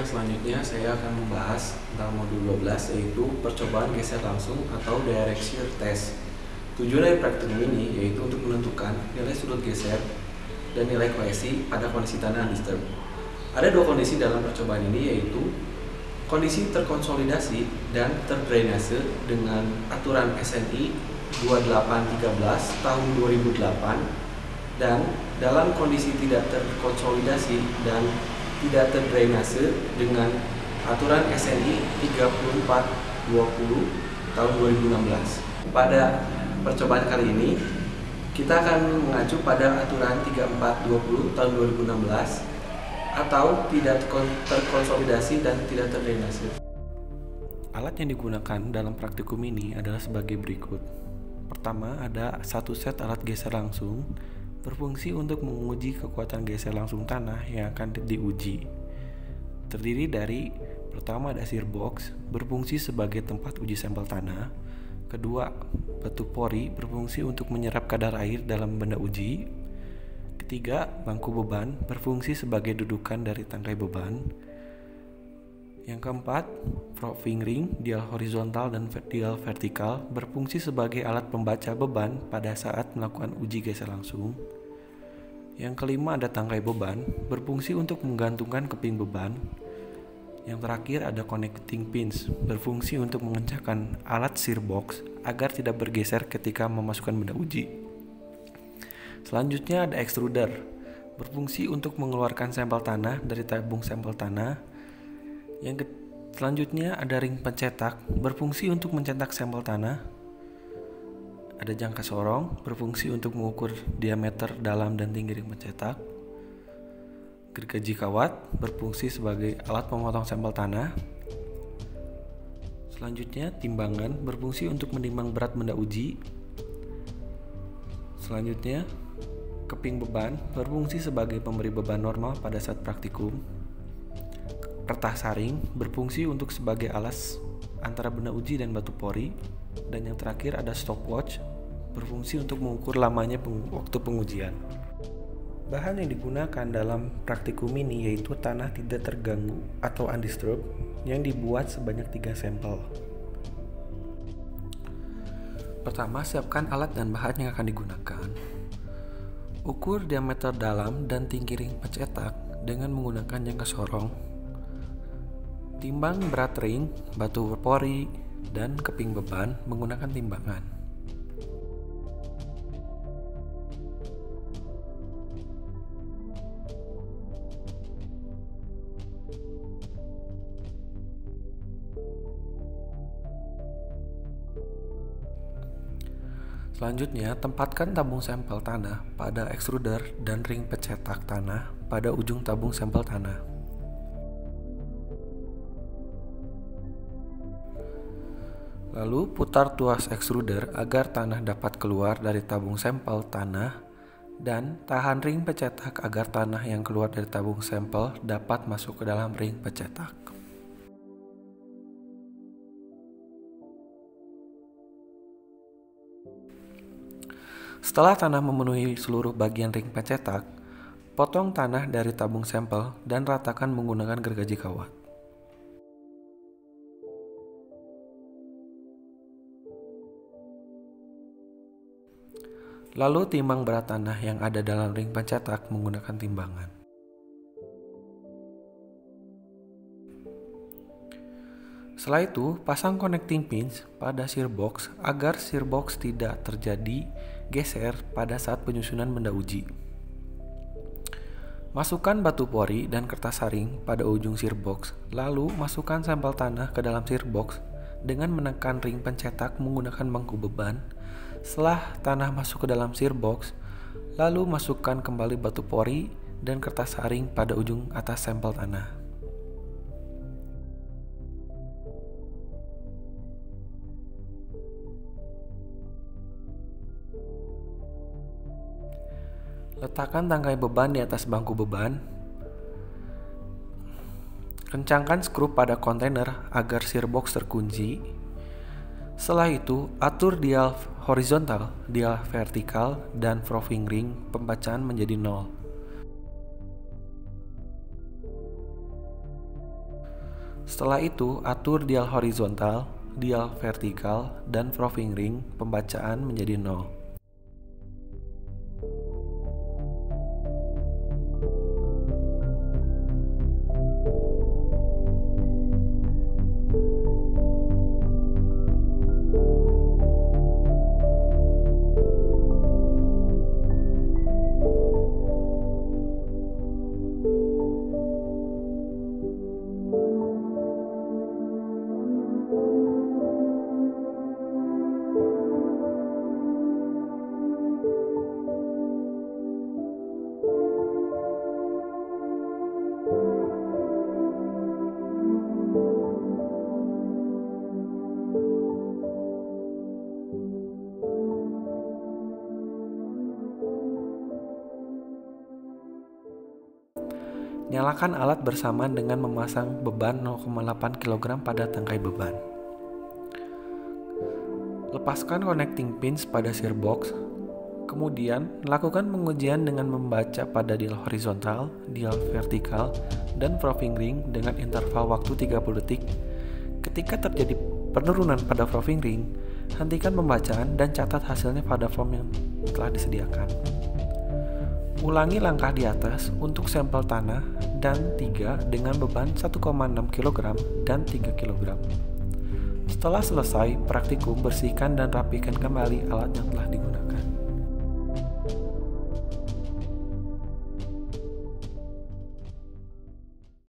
yang selanjutnya saya akan membahas tentang modul 12, yaitu percobaan geser langsung atau direct shear test. Tujuan dari praktikum ini yaitu untuk menentukan nilai sudut geser dan nilai kohesi pada kondisi tanah undisturbed. Ada dua kondisi dalam percobaan ini, yaitu kondisi terkonsolidasi dan terdrainase dengan aturan SNI 2813 tahun 2008, dan dalam kondisi tidak terkonsolidasi dan tidak terdrainase dengan aturan SNI 3420 tahun 2016. Pada percobaan kali ini kita akan mengacu pada aturan 3420 tahun 2016 atau tidak terkonsolidasi dan tidak terdrainase. Alat yang digunakan dalam praktikum ini adalah sebagai berikut. Pertama, ada satu set alat geser langsung berfungsi untuk menguji kekuatan geser langsung tanah yang akan diuji. Terdiri dari, pertama ada shear box berfungsi sebagai tempat uji sampel tanah. Kedua, batu pori berfungsi untuk menyerap kadar air dalam benda uji. Ketiga, bangku beban berfungsi sebagai dudukan dari tangkai beban. Yang keempat, proofing ring dial horizontal dan dial vertikal berfungsi sebagai alat pembaca beban pada saat melakukan uji geser langsung. Yang kelima, ada tangkai beban berfungsi untuk menggantungkan keping beban. Yang terakhir, ada connecting pins berfungsi untuk mengencangkan alat shear box agar tidak bergeser ketika memasukkan benda uji. Selanjutnya ada extruder berfungsi untuk mengeluarkan sampel tanah dari tabung sampel tanah. Selanjutnya ada ring pencetak berfungsi untuk mencetak sampel tanah. Ada jangka sorong berfungsi untuk mengukur diameter dalam dan tinggi ring pencetak. Gergaji kawat berfungsi sebagai alat pemotong sampel tanah. Selanjutnya timbangan berfungsi untuk menimbang berat benda uji. Selanjutnya keping beban berfungsi sebagai pemberi beban normal pada saat praktikum. Kertas saring berfungsi untuk sebagai alas antara benda uji dan batu pori. Dan yang terakhir ada stopwatch berfungsi untuk mengukur lamanya waktu pengujian. Bahan yang digunakan dalam praktikum ini yaitu tanah tidak terganggu atau undisturbed yang dibuat sebanyak 3 sampel. Pertama, siapkan alat dan bahan yang akan digunakan. Ukur diameter dalam dan tinggi ring pencetak dengan menggunakan jangka sorong. Timbang berat ring, batu pori, dan keping beban menggunakan timbangan. Selanjutnya, tempatkan tabung sampel tanah pada extruder dan ring pencetak tanah pada ujung tabung sampel tanah. Lalu putar tuas extruder agar tanah dapat keluar dari tabung sampel tanah dan tahan ring pencetak agar tanah yang keluar dari tabung sampel dapat masuk ke dalam ring pencetak. Setelah tanah memenuhi seluruh bagian ring pencetak, potong tanah dari tabung sampel dan ratakan menggunakan gergaji kawat. Lalu timbang berat tanah yang ada dalam ring pencetak menggunakan timbangan. Setelah itu, pasang connecting pins pada shear box agar shear box tidak terjadi geser pada saat penyusunan benda uji. Masukkan batu pori dan kertas saring pada ujung shear box, lalu masukkan sampel tanah ke dalam shear box dengan menekan ring pencetak menggunakan bangku beban. Setelah tanah masuk ke dalam shear box, lalu masukkan kembali batu pori dan kertas saring pada ujung atas sampel tanah. Letakkan tangkai beban di atas bangku beban. Kencangkan skru pada kontainer agar shear box terkunci. Setelah itu, atur dial horizontal, dial vertikal, dan proofing ring pembacaan menjadi 0. Setelah itu, atur dial horizontal, dial vertikal, dan proving ring pembacaan menjadi 0. Nyalakan alat bersamaan dengan memasang beban 0,8 kg pada tangkai beban. Lepaskan connecting pins pada sirbox. Kemudian, lakukan pengujian dengan membaca pada dial horizontal, dial vertikal, dan proving ring dengan interval waktu 30 detik. Ketika terjadi penurunan pada proving ring, hentikan pembacaan dan catat hasilnya pada form yang telah disediakan. Ulangi langkah di atas untuk sampel tanah dan 3 dengan beban 1,6 kg dan 3 kg. Setelah selesai praktikum, bersihkan dan rapikan kembali alat yang telah digunakan.